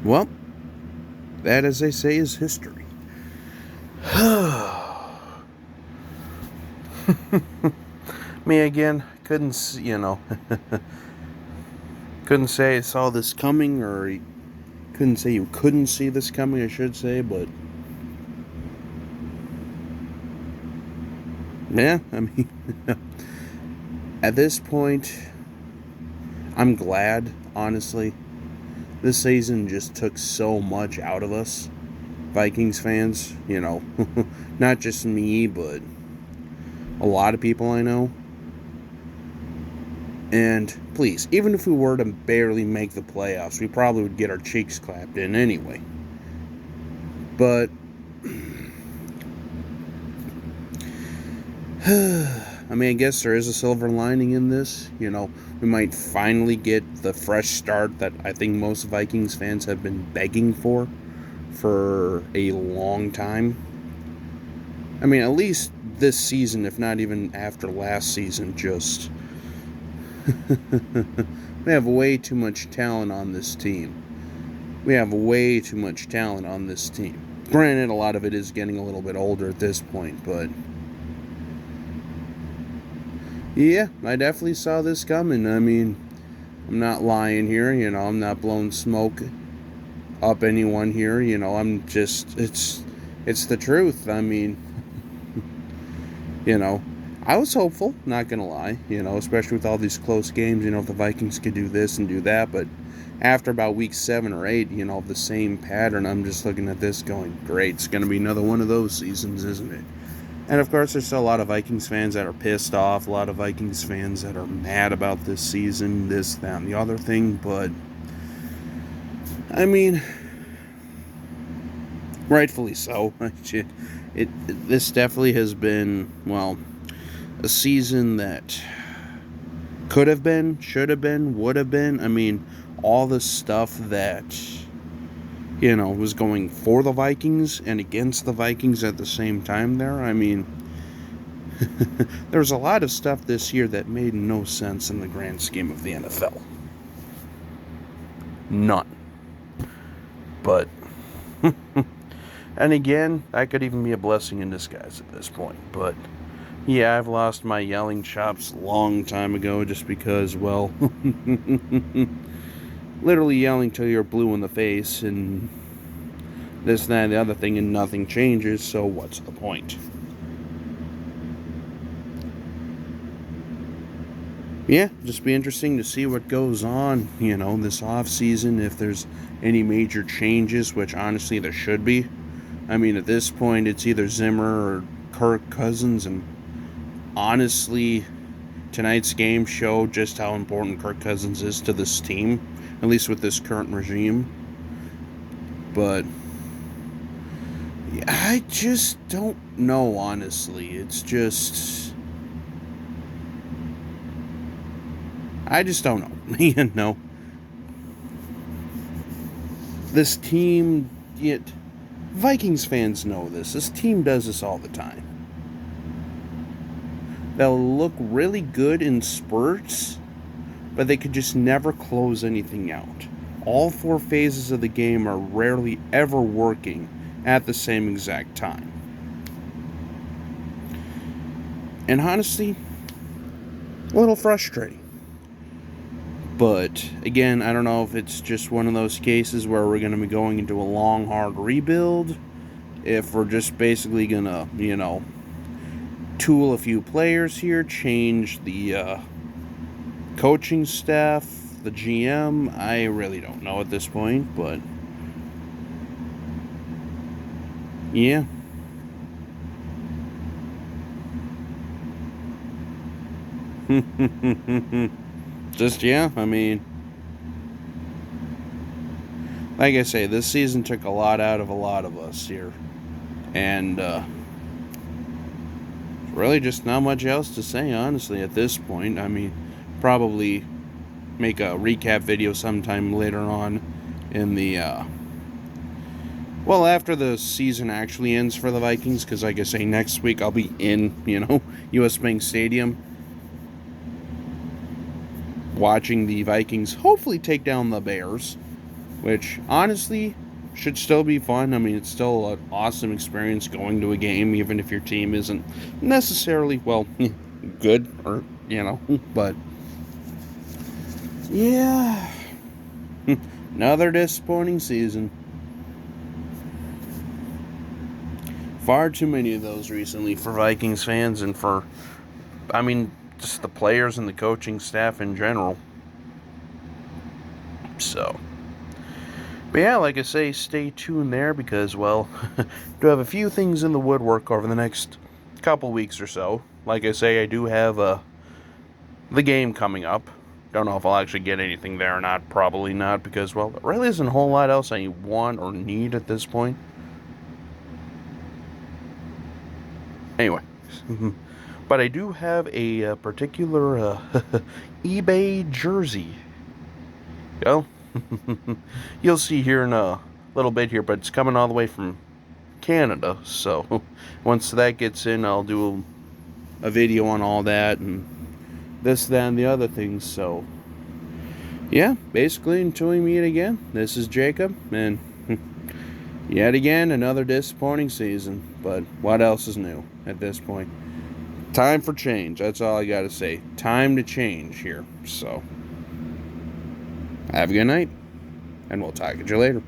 Well, that, as they say, is history. Me again, couldn't, couldn't say I saw this coming, or couldn't say you couldn't see this coming, I should say, but yeah, I mean, at this point, I'm glad, honestly. This season just took so much out of us, Vikings fans, not just me, but a lot of people I know. And please, even if we were to barely make the playoffs, we probably would get our cheeks clapped in anyway. But I mean, I guess there is a silver lining in this. We might finally get the fresh start that I think most Vikings fans have been begging for a long time. I mean, at least this season, if not even after last season, just we have way too much talent on this team. Granted, a lot of it is getting a little bit older at this point, but yeah, I definitely saw this coming. I mean, I'm not lying here, I'm not blowing smoke up anyone here, I'm just, it's the truth. I mean, I was hopeful, not gonna lie, especially with all these close games, if the Vikings could do this and do that, but after about week 7 or 8, of the same pattern, I'm just looking at this going, great, it's gonna be another one of those seasons, isn't it? And of course, there's still a lot of Vikings fans that are pissed off, a lot of Vikings fans that are mad about this season, this, that, and the other thing, but I mean, rightfully so. This definitely has been, well, a season that could have been, should have been, would have been. I mean, all the stuff that, was going for the Vikings and against the Vikings at the same time there. I mean, there's a lot of stuff this year that made no sense in the grand scheme of the NFL. None. But, and again, that could even be a blessing in disguise at this point. But, yeah, I've lost my yelling chops a long time ago just because, well, literally yelling till you're blue in the face and this, that, and the other thing, and nothing changes, so what's the point? Yeah, just be interesting to see what goes on, this off season, if there's any major changes, which honestly there should be. I mean, at this point, it's either Zimmer or Kirk Cousins, and honestly, tonight's game showed just how important Kirk Cousins is to this team, at least with this current regime. But yeah, I just don't know, honestly. It's just, I just don't know. This team, Vikings fans know this. This team does this all the time. They'll look really good in spurts, but they could just never close anything out. All 4 phases of the game are rarely ever working at the same exact time. And honestly, a little frustrating. But again, I don't know if it's just one of those cases where we're going to be going into a long, hard rebuild, if we're just basically going to, tool a few players here, change the coaching staff, the GM. I really don't know at this point, but yeah. Just, yeah, I mean, like I say, this season took a lot out of a lot of us here. And, really just not much else to say, honestly, at this point. I mean, probably make a recap video sometime later on in the, well, after the season actually ends for the Vikings, because like I say, next week I'll be in, U.S. Bank Stadium, watching the Vikings hopefully take down the Bears. which honestly should still be fun. I mean, it's still an awesome experience going to a game, even if your team isn't necessarily, well, good or, but yeah, another disappointing season. Far too many of those recently for Vikings fans and for, I mean, just the players and the coaching staff in general. So, but yeah, like I say, stay tuned there because, well, do have a few things in the woodwork over the next couple weeks or so. Like I say, I do have the game coming up. Don't know if I'll actually get anything there or not. Probably not because, well, there really isn't a whole lot else I want or need at this point. Anyway, but I do have a particular eBay jersey. Well, you'll see here in a little bit here, but it's coming all the way from Canada. So once that gets in, I'll do a video on all that and this, that, and the other things. So yeah, basically until we meet again, this is Jacob, and yet again another disappointing season. But what else is new at this point? Time for change. That's all I gotta say. Time to change here. So have a good night, and we'll talk to you later.